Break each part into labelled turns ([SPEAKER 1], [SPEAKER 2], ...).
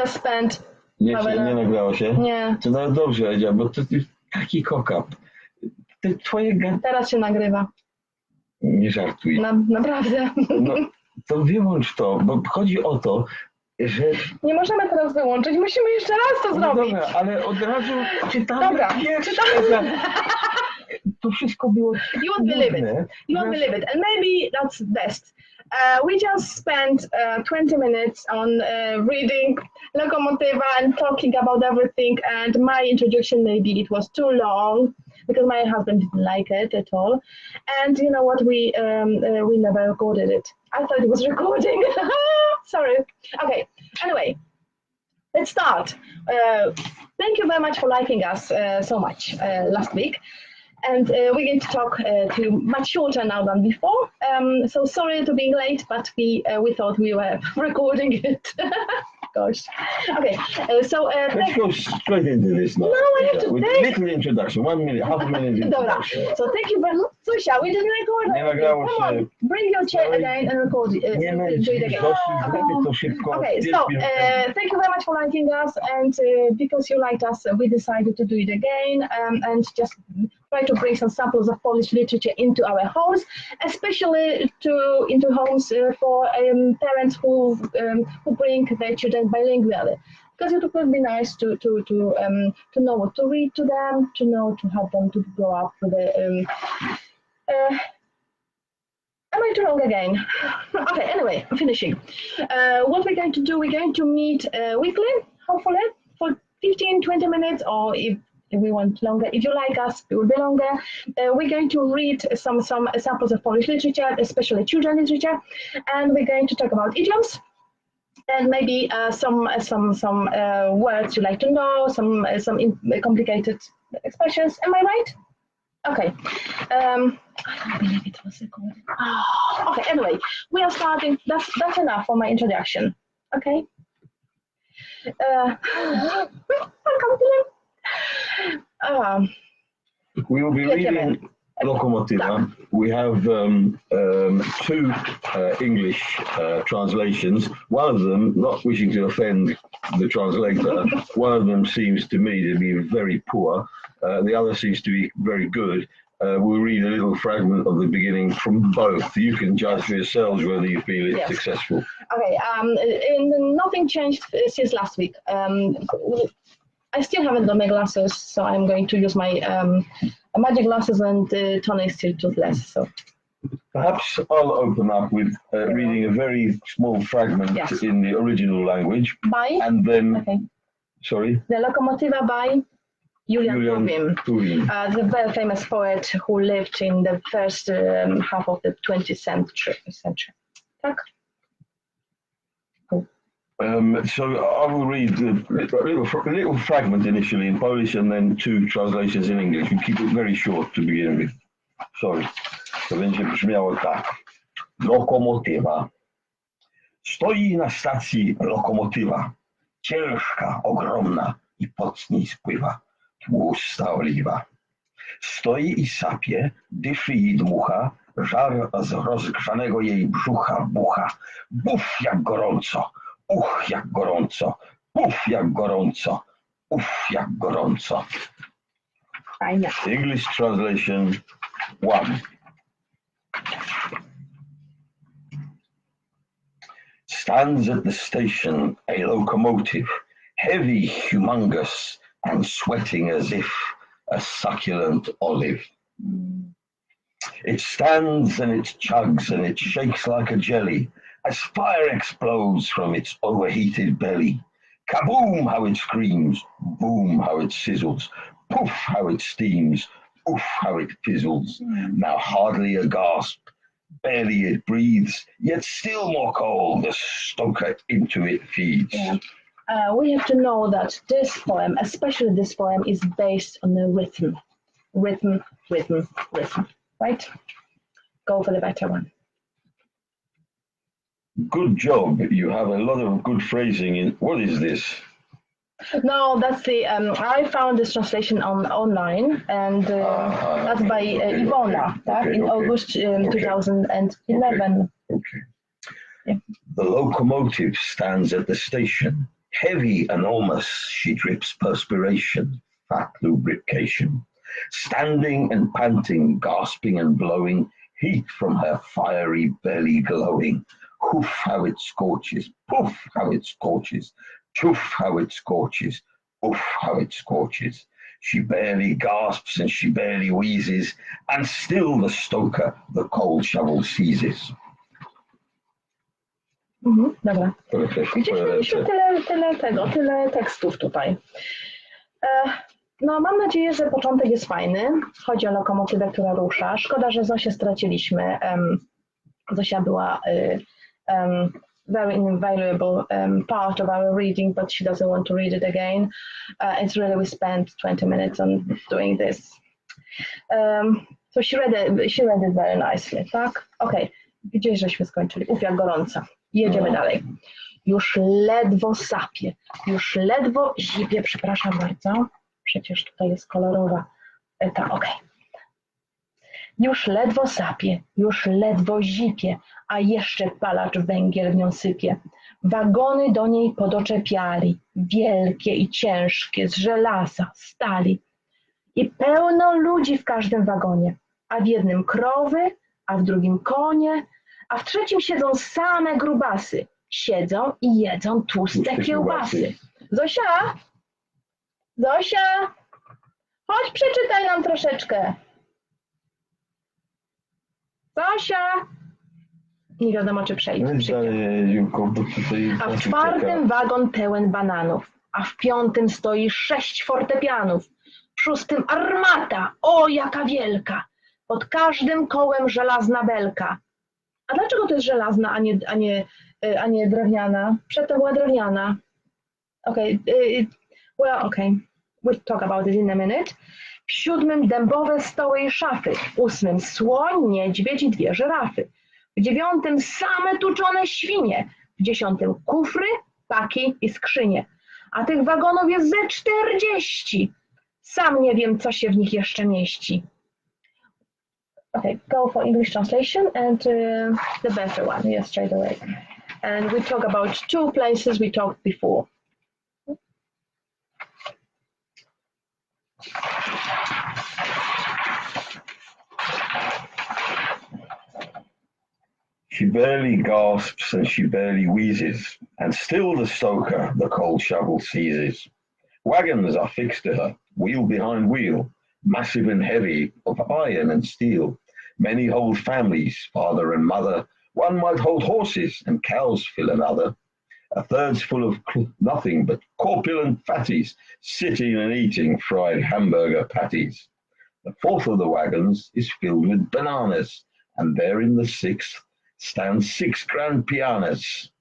[SPEAKER 1] just spent...
[SPEAKER 2] Nie nagrało się?
[SPEAKER 1] Nie.
[SPEAKER 2] To nawet dobrze, Edzia, bo to jest taki kokap.
[SPEAKER 1] Teraz się nagrywa.
[SPEAKER 2] Nie żartuj.
[SPEAKER 1] Naprawdę.
[SPEAKER 2] No, to wyłącz to, bo chodzi o to, że...
[SPEAKER 1] Nie możemy teraz wyłączyć, musimy jeszcze raz to zrobić.
[SPEAKER 2] Dobra, ale od razu czytamy.
[SPEAKER 1] Dobra, czytamy.
[SPEAKER 2] To wszystko było...
[SPEAKER 1] You won't believe it. You won't believe it. And maybe that's best. We just spent 20 minutes on reading Lokomotywa and talking about everything, and my introduction, maybe it was too long because my husband didn't like it at all. And you know what, we never recorded it. I thought it was recording. Sorry. Okay, anyway, let's start. Thank you very much for liking us so much last week. And we're going to talk to much shorter now than before. So sorry to being late, but we thought we were recording it. Gosh. Okay. So
[SPEAKER 2] let's go straight into this now.
[SPEAKER 1] No, I have to
[SPEAKER 2] with little introduction. 1 minute, half a minute introduction.
[SPEAKER 1] So thank you very much. So shall we just record? Come on, bring your chair again and record it. Do it again. Okay. So thank you very much for liking us, and because you liked us, we decided to do it again and just try to bring some samples of Polish literature into our homes, especially into homes for parents who bring their children bilingually, because it would be nice to know what to read to them, to know to help them to grow up with am I too long again? Okay, anyway, I'm finishing. What we're going to do, we're going to meet weekly, hopefully, for 15-20 minutes, or if we want longer. If you like us, it will be longer. We're going to read some samples of Polish literature, especially children's literature, and we're going to talk about idioms, and maybe some words you like to know, some complicated expressions. Am I right? Okay. I don't believe it was recorded. Oh, okay. Anyway, we are starting. That's enough for my introduction. Okay.
[SPEAKER 2] We will be reading Lokomotywa. We have two English translations. One of them, not wishing to offend the translator, one of them seems to me to be very poor. The other seems to be very good. We'll read a little fragment of the beginning from both. You can judge for yourselves whether you feel it's successful. Okay.
[SPEAKER 1] Nothing changed since last week. I still haven't done my glasses, so I'm going to use my magic glasses, and Tony is still toothless. So
[SPEAKER 2] perhaps I'll open up with reading a very small fragment in the original language.
[SPEAKER 1] By?
[SPEAKER 2] And then, sorry?
[SPEAKER 1] The Lokomotywa by Julian Tuwim, the very famous poet who lived in the first half of the 20th century. Tak?
[SPEAKER 2] So I will read a little fragment initially in Polish and then two translations in English. We keep it very short to begin with. Sorry. To będzie brzmiało tak. Lokomotywa. Stoi na stacji lokomotywa. Ciężka, ogromna i pod niej spływa. Tłusta oliwa. Stoi i sapie, dyszy i dmucha. Żar z rozgrzanego jej brzucha bucha. Buf jak gorąco. Uch, jak gorąco, uf, jak gorąco, jak gorąco. English translation 1. Stands at the station a locomotive, heavy, humongous, and sweating as if a succulent olive. It stands and it chugs and it shakes like a jelly, as fire explodes from its overheated belly. Kaboom, how it screams, boom, how it sizzles, poof, how it steams, oof, how it fizzles. Now hardly a gasp, barely it breathes, yet still more coal the stoker into it feeds.
[SPEAKER 1] We have to know that this poem, especially this poem, is based on the rhythm. Rhythm, right? Go for the better one.
[SPEAKER 2] Good job. You have a lot of good phrasing in. What is this?
[SPEAKER 1] No, that's the. I found this translation online, and that's by Iwona in August 2011.
[SPEAKER 2] Okay. Yeah. The locomotive stands at the station, Heavy, enormous, she drips perspiration, fat lubrication. Standing and panting, gasping and blowing, heat from her fiery belly glowing. Hoof, how it scorches, poof, how it scorches, choof, how it scorches, oof, how it scorches. She barely gasps and she barely wheezes, and still the stoker the cold shovel seizes.
[SPEAKER 1] Dobra. Gdzieś mieliśmy tyle tekstów tutaj. No, mam nadzieję, że początek jest fajny. Chodzi o lokomotywę, która rusza. Szkoda, że Zosię straciliśmy. Zosia była very invaluable part of our reading, but she doesn't want to read it again. It's really, we spent 20 minutes on doing this. So she read it very nicely, tak? Okej, gdzieś żeśmy skończyli. Uf, jak gorąca. Jedziemy dalej. Już ledwo sapie, już ledwo zipie, przepraszam bardzo. Przecież tutaj jest kolorowa. Okej. Już ledwo sapie, już ledwo zipie, a jeszcze palacz węgiel w nią sypie. Wagony do niej podoczepiali, wielkie i ciężkie, z żelaza, stali. I pełno ludzi w każdym wagonie, a w jednym krowy, a w drugim konie, a w trzecim siedzą same grubasy. Siedzą i jedzą tłuste kiełbasy. Zosia! Zosia! Chodź, przeczytaj nam troszeczkę. Zosia! Nie wiadomo, czy przejdzie. A w czwartym wagon pełen bananów, a w piątym stoi 6 fortepianów. W szóstym armata, o jaka wielka. Pod każdym kołem żelazna belka. A dlaczego to jest żelazna, a nie drewniana? Przedtem była drewniana. Okay, we'll talk about it in a minute. W siódmym dębowe stoły i szafy. W ósmym słoń, niedźwiedź i 2 żyrafy. W dziewiątym same tuczone świnie. W 10 kufry, paki i skrzynie. A tych wagonów jest ze 40. Sam nie wiem, co się w nich jeszcze mieści. Okay, go for English translation and the better one, yes, straight away. And we talk about 2 places we talked before.
[SPEAKER 2] She barely gasps and she barely wheezes, and still the stoker the cold shovel seizes. Wagons are fixed to her, wheel behind wheel, massive and heavy, of iron and steel. Many hold families, father and mother. One might hold horses, and cows fill another. A third's full of nothing but corpulent fatties, sitting and eating fried hamburger patties. The fourth of the wagons is filled with bananas, and there in the sixth stand 6 grand pianos.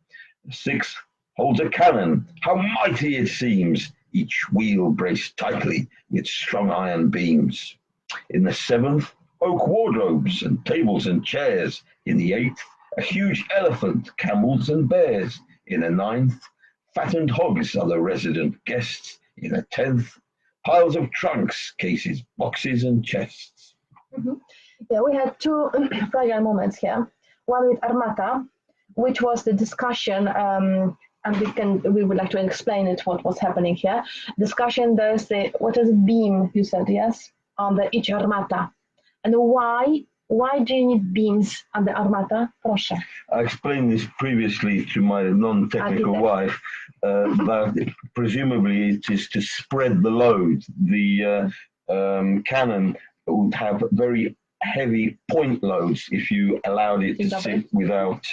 [SPEAKER 2] The sixth holds a cannon, how mighty it seems, each wheel braced tightly with strong iron beams. In the seventh, oak wardrobes and tables and chairs. In the eighth, a huge elephant, camels and bears. In the ninth, fattened hogs are the resident guests. In the 10th, piles of trunks, cases, boxes and chests.
[SPEAKER 1] Yeah, we had 2 prior moments here. One with Armata, which was the discussion, and we would like to explain it, what was happening here. Discussion, there's the, what is it, beam, you said, yes, on the each Armata. And why do you need beams on the Armata? Proszę.
[SPEAKER 2] I explained this previously to my non-technical wife, that presumably it is to spread the load. The cannon would have very heavy point loads if you allowed it to sit without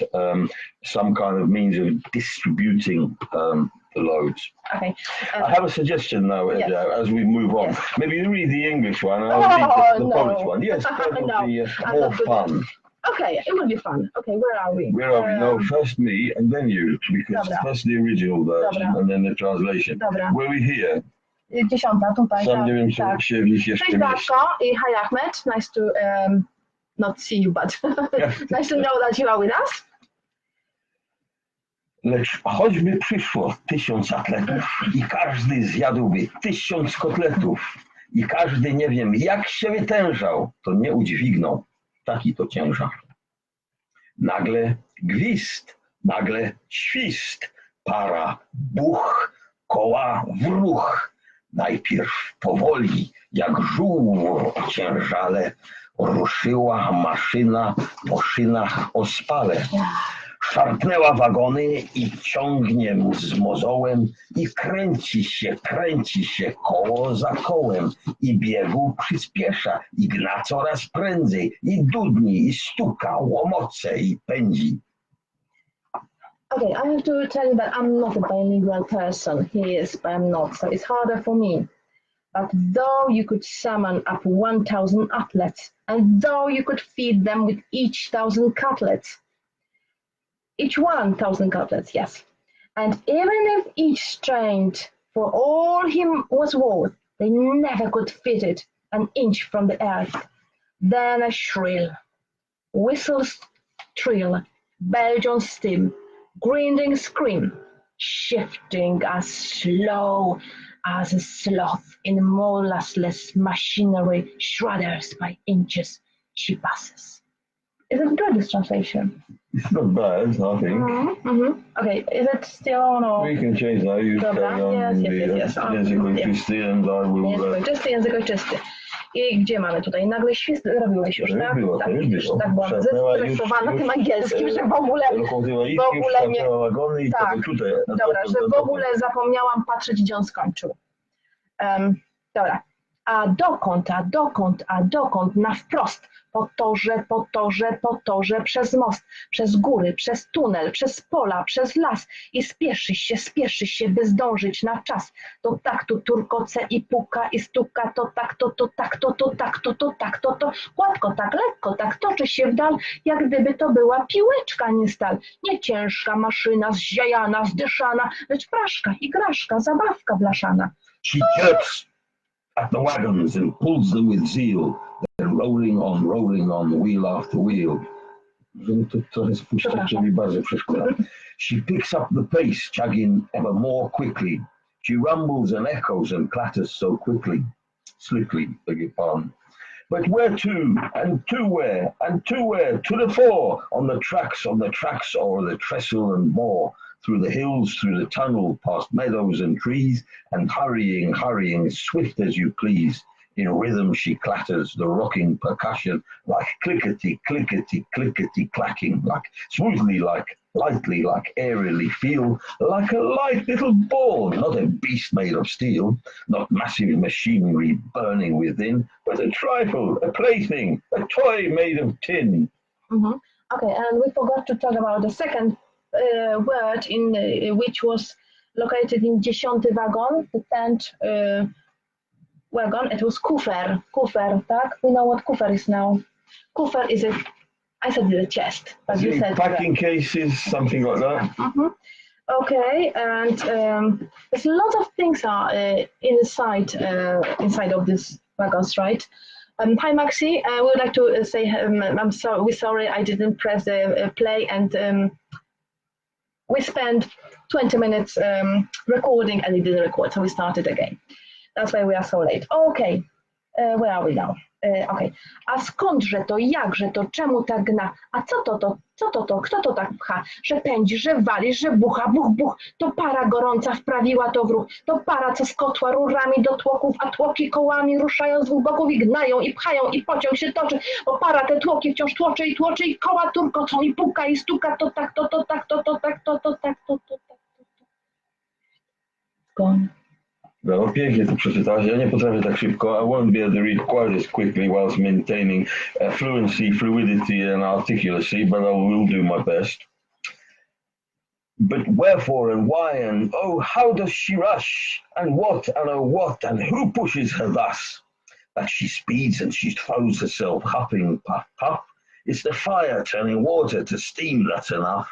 [SPEAKER 2] some kind of means of distributing the loads. Okay. I have a suggestion now, yes. As we move on. Yes. Maybe you read the English one and I'll read the Polish one. Yes, that would be more fun.
[SPEAKER 1] Okay, it would be fun. Okay, where are we?
[SPEAKER 2] Where are we? No, first me and then you, because first the original version and then the translation. Where are we here?
[SPEAKER 1] 10 tutaj.
[SPEAKER 2] Sam nie wiem, czy się gdzieś jeszcze
[SPEAKER 1] Cześć Darko i hi Ahmed. Nice to not see you, but nice to know that you are with us.
[SPEAKER 2] Lecz choćby przyszło 1000 atletów i każdy zjadłby 1000 kotletów i każdy nie wiem jak się wytężał, to nie udźwignął taki to ciężar. Nagle gwizd, nagle świst,
[SPEAKER 3] para, buch, koła w ruch. Najpierw powoli, jak żółw ociężale, ruszyła maszyna po szynach ospale. Szarpnęła wagony i ciągnie z mozołem i kręci się koło za kołem i biegu przyspiesza i gna coraz prędzej i dudni i stuka, łomoce i pędzi.
[SPEAKER 1] Okay, I have to tell you that I'm not a bilingual person. He is, but I'm not, so it's harder for me. But though you could summon up 1,000 athletes, and though you could feed them with each 1,000 cutlets, each 1,000 cutlets, yes. And even if each strained for all him was worth, they never could fit it an inch from the earth. Then a shrill, whistles trill, Belgian steam, grinding scream, shifting as slow as a sloth in molassless machinery, shudders by inches she passes. Is it good, this translation?
[SPEAKER 2] It's not bad, I think.
[SPEAKER 1] Okay, is it still on or?
[SPEAKER 2] We can change that. You carry on
[SPEAKER 1] Yes.
[SPEAKER 2] język ojczysty and I will...
[SPEAKER 1] Język ojczysty. I gdzie mamy tutaj? Nagle świst robiłeś już, tak?
[SPEAKER 2] Było,
[SPEAKER 1] tak,
[SPEAKER 2] już było.
[SPEAKER 1] tak byłam zestresowana tym angielskim, że w ogóle nie...
[SPEAKER 2] wagony i
[SPEAKER 1] tak,
[SPEAKER 2] tutaj.
[SPEAKER 1] dobra, że w ogóle zapomniałam patrzeć, gdzie on skończył. Dobra. A dokąd, na wprost, po torze, przez most, przez góry, przez tunel, przez pola, przez las i spieszy się, by zdążyć na czas. To tak tu turkoce i puka i stuka, to tak, to tak, to tak, to gładko, tak, lekko, tak toczy się w dal, jak gdyby to była piłeczka, nie stal. Nie ciężka maszyna, zziajana, zdyszana, lecz fraszka, igraszka, zabawka blaszana.
[SPEAKER 3] She jerks at the wagons and pulls them with zeal, then rolling on, wheel after wheel.
[SPEAKER 2] Żeby to trochę spuszczać, czyli bardzo przeszkadza.
[SPEAKER 3] She picks up the pace, chugging ever more quickly. She rumbles and echoes and clatters so slickly, beg your pardon. But where to, and to where, to the fore, on the tracks, o'er the trestle and moor, through the hills, through the tunnel, past meadows and trees, and hurrying, swift as you please. In rhythm she clatters, the rocking percussion, like clickety, clacking, like smoothly, like lightly, like airily, feel like a light little ball, not a beast made of steel, not massive machinery burning within, but a trifle, a plaything, a toy made of tin.
[SPEAKER 1] Okay, and we forgot to talk about the second word in which was located in 10th wagon, the 10th wagon. It was kufer, tak? We know what kufer is now. Kufer is I said the chest, but you said
[SPEAKER 2] packing cases, something like that.
[SPEAKER 1] Okay, and there's a lot of things are inside of these wagons, right? Hi Maxi, I would like to say I'm sorry I didn't press the play, and we spent 20 minutes recording and it didn't record, so we started again. That's why we are so late. Okay, where are we now? Okay. A skądże to, jakże to, czemu tak gna? A co to, kto to tak pcha? Że pędzi, że wali, że bucha, buch, to para gorąca wprawiła to w ruch. To para, co z kotła rurami do tłoków, a tłoki kołami ruszają z dwóch boków i gnają, i pchają, i pociąg się toczy. Bo para te tłoki wciąż tłoczy i koła turkocą, i puka, i stuka, to tak. Gone.
[SPEAKER 2] No, pięknie to przeczytałeś. Ja nie potrafię tak szybko. I won't be able to read quite as quickly whilst maintaining fluency, fluidity and articulacy, but I will do my best.
[SPEAKER 3] But wherefore and why and oh, how does she rush? And what and oh what and who pushes her thus? That she speeds and she throws herself, huffing, puff. It's the fire turning water to steam, that's enough.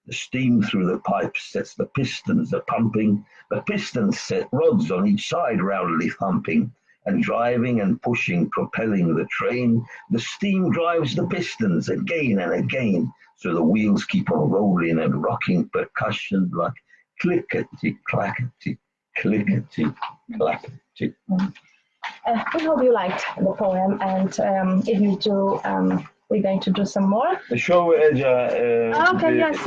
[SPEAKER 3] The steam through the pipes sets the pistons a-pumping. The pistons set rods on each side roundly thumping. And driving and pushing, propelling the train, the steam drives the pistons again and again. So the wheels keep on rolling and rocking percussion like clickety, clackety, clickety, clackety.
[SPEAKER 1] We hope you liked the poem, and if you do, we're going to do some more.
[SPEAKER 2] Show Edzia
[SPEAKER 1] Okay, yes.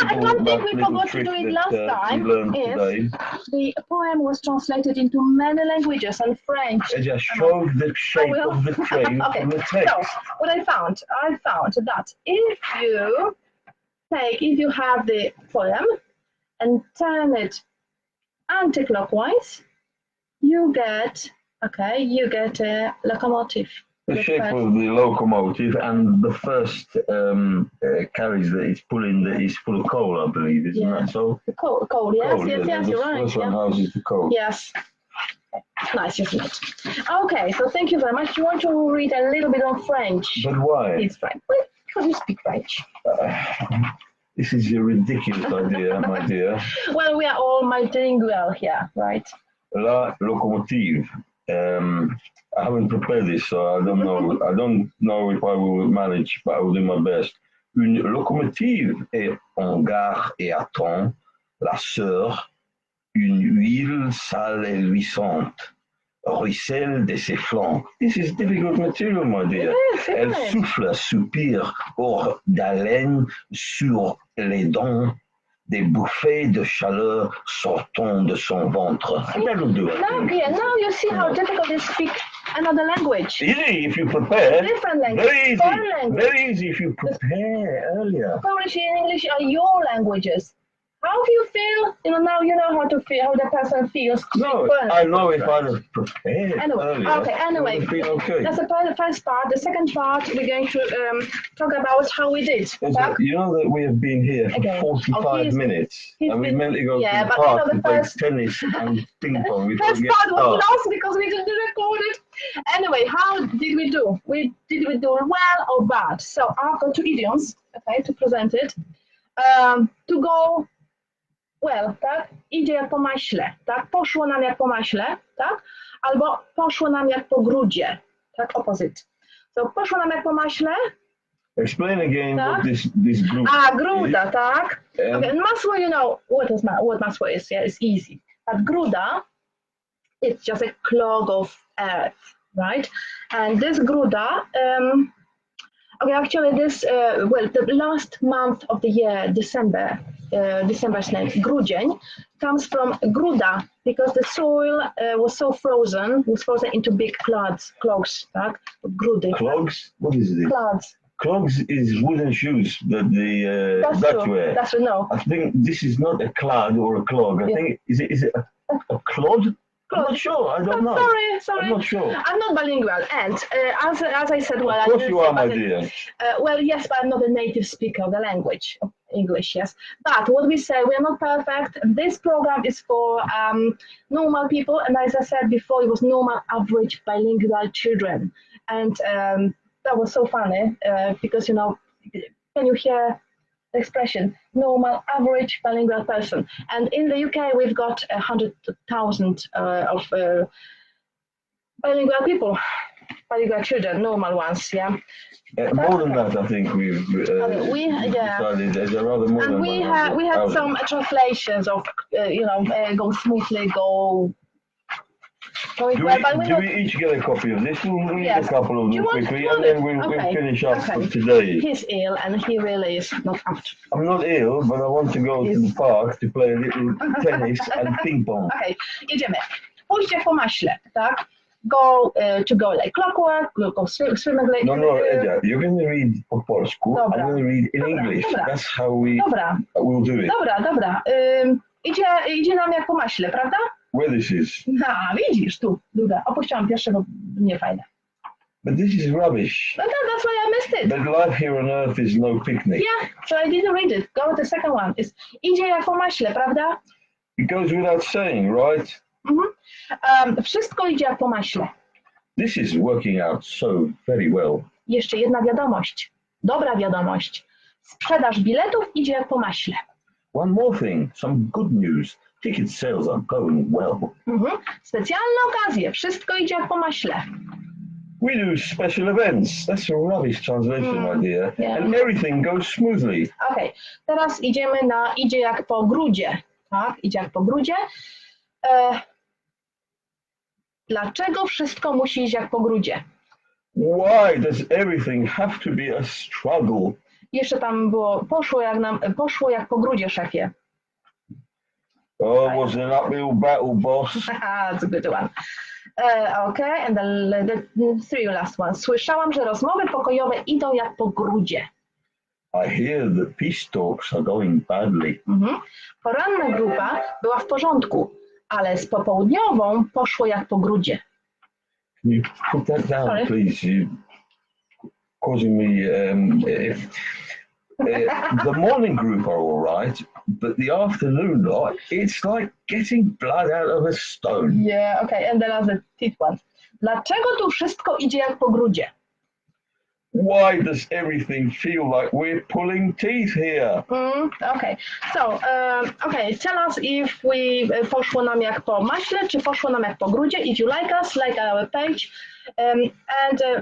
[SPEAKER 1] And one thing we forgot to do it last time is the poem was translated into many languages and French.
[SPEAKER 2] Edzia, show the shape of the train
[SPEAKER 1] okay.
[SPEAKER 2] from the text.
[SPEAKER 1] So, what I found that if you have the poem and turn it anti-clockwise, you get a locomotive.
[SPEAKER 2] The shape of the locomotive, and the first carriage that it's pulling is full of coal, I believe, isn't that so?
[SPEAKER 1] The coal, yes, you're right.
[SPEAKER 2] The first one houses the coal.
[SPEAKER 1] Yes. Nice, isn't it? Okay, so thank you very much. You want to read a little bit on French?
[SPEAKER 2] But why?
[SPEAKER 1] It's French. Well, because you speak French.
[SPEAKER 2] This is a ridiculous idea, my dear.
[SPEAKER 1] Well, we are all multilingual here, right?
[SPEAKER 2] La locomotive. I haven't prepared this, so I don't know. I don't know if I will manage, but I will do my best. Une locomotive est en gare et attend la sœur, une huile sale et luisante, ruisselle de ses flancs. This is difficult material, my dear. Elle souffle, soupire, hors d'haleine sur les dents. Des bouffées de chaleur sortant de son ventre.
[SPEAKER 1] Now you see how difficult it is to speak another language.
[SPEAKER 2] Easy if you prepare.
[SPEAKER 1] Different language.
[SPEAKER 2] Very easy.
[SPEAKER 1] Foreign language.
[SPEAKER 2] Very easy if you prepare earlier.
[SPEAKER 1] Polish and English are your languages. How do you feel? Now you know how to feel, how the person feels.
[SPEAKER 2] No, I know if I was prepared earlier.
[SPEAKER 1] Anyway,
[SPEAKER 2] okay.
[SPEAKER 1] That's the first part. The second part, we're going to talk about how we did.
[SPEAKER 2] You know that we have been here for 45 minutes, and we meant to go to the park to play tennis and ping pong.
[SPEAKER 1] The first part was lost because we didn't record it. Anyway, how did we do? Did we do well or bad? So I've got two idioms, to present it. To go well, tak? Idzie jak po maśle, tak? Poszło nam jak po maśle, tak? Albo poszło nam jak po grudzie, tak? Opposite. So, poszło nam jak po maśle.
[SPEAKER 2] Explain again what this group
[SPEAKER 1] gruda,
[SPEAKER 2] is.
[SPEAKER 1] tak? Okay, and masło, you know what masło is, yeah? It's easy. But gruda, it's just a clog of earth, right? And this gruda, actually this, the last month of the year, December's name, grudzień, comes from gruda because the soil was frozen into big clogs, tak? Grudy.
[SPEAKER 2] Clogs? What is this?
[SPEAKER 1] Clogs.
[SPEAKER 2] Clogs is wooden shoes that the Dutch wear.
[SPEAKER 1] That's true, no.
[SPEAKER 2] I think this is not a clod or a clog. I think, is it a clod? I'm not sure. I don't know.
[SPEAKER 1] Sorry.
[SPEAKER 2] I'm not sure.
[SPEAKER 1] I'm not bilingual, and as I said, well,
[SPEAKER 2] of course you are, my dear.
[SPEAKER 1] Well, yes, but I'm not a native speaker of the language, of English, yes. But what we say, we are not perfect. This program is for normal people, and as I said before, it was normal, average, bilingual children, and that was so funny because can you hear? Expression normal average bilingual person, and in the UK we've got 100,000 of bilingual people, bilingual children, normal ones,
[SPEAKER 2] more than that, I think we've decided there's a rather more.
[SPEAKER 1] And we had some translations of go smoothly, go.
[SPEAKER 2] Do we each get a copy of this? We'll read a couple of them quickly, and then we'll finish up for today.
[SPEAKER 1] He's ill, and he really is not up.
[SPEAKER 2] I'm not ill, but I want to go to the park to play a little tennis and ping pong.
[SPEAKER 1] Okay, jedziemy. Pójść jak po maśle, tak? Go like clockwork, go swimmingly.
[SPEAKER 2] No, Edzia, you're going to read po polsku, I'm going to read in English. That's how we'll do it.
[SPEAKER 1] Dobra. Idzie nam jak po maśle, prawda?
[SPEAKER 2] Where this is?
[SPEAKER 1] Widzisz, tu, dobra. Opuściłam pierwszego, nie fajne.
[SPEAKER 2] But this is rubbish.
[SPEAKER 1] That's why I missed it.
[SPEAKER 2] But life here on earth is no picnic.
[SPEAKER 1] Yeah, so I didn't read it. Go with the second one. Idzie jak po maśle, prawda?
[SPEAKER 2] It goes without saying, right?
[SPEAKER 1] Wszystko idzie jak po maśle.
[SPEAKER 2] This is working out so very well.
[SPEAKER 1] Jeszcze jedna wiadomość. Dobra wiadomość. Sprzedaż biletów idzie jak po maśle.
[SPEAKER 2] One more thing, some good news. Ticket sales are going well.
[SPEAKER 1] Specjalne okazje. Wszystko idzie jak po maśle.
[SPEAKER 2] We do special events. That's a rubbish translation, my dear. Yeah. And everything goes smoothly.
[SPEAKER 1] Okay. Teraz idziemy na idzie jak po grudzie. Tak, idzie jak po grudzie. Dlaczego wszystko musi iść jak po grudzie?
[SPEAKER 2] Why does everything have to be a struggle?
[SPEAKER 1] Jeszcze tam było, poszło jak po grudzie, szefie.
[SPEAKER 2] Oh, was an uphill battle, boss.
[SPEAKER 1] That's a good one. Okay, and the three last ones. Słyszałam, że rozmowy pokojowe idą jak po grudzie.
[SPEAKER 2] I hear the peace talks are going badly.
[SPEAKER 1] Poranna grupa była w porządku, ale z popołudniową poszło jak po grudzie.
[SPEAKER 2] Can you put that down,
[SPEAKER 1] Sorry?
[SPEAKER 2] please? You're causing me. The morning group are all right, but the afternoon lot, it's like getting blood out of a stone.
[SPEAKER 1] Yeah, okay, and then the fifth one. Dlaczego tu wszystko idzie jak po grudzie?
[SPEAKER 2] Why does everything feel like we're pulling teeth here?
[SPEAKER 1] Okay, so, tell us if poszło nam jak po maśle, czy poszło nam jak po grudzie. If you like us, like our page. I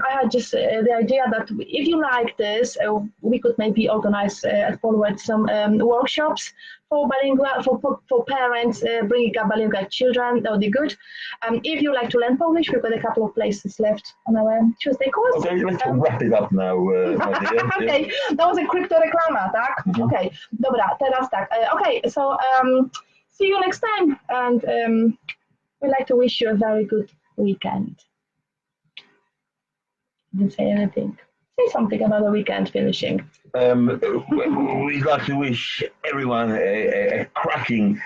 [SPEAKER 1] had just the idea that if you like this, we could maybe organize at Polword some workshops for bilingual, for parents bringing up bilingual children. That would be good. If you like to learn Polish, we've got a couple of places left on our Tuesday course.
[SPEAKER 2] Okay, let's wrap it up now, my dear.
[SPEAKER 1] Okay, that was a crypto reklama, tak? Okay, dobra, teraz tak. Okay, so see you next time, and we'd like to wish you a very good weekend. Didn't say anything. Say something about the weekend finishing.
[SPEAKER 2] We'd like to wish everyone a cracking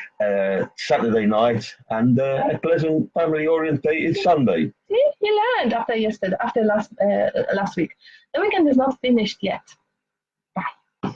[SPEAKER 2] Saturday night and a pleasant family-orientated Sunday.
[SPEAKER 1] See, you learned after last week. The weekend is not finished yet. Bye.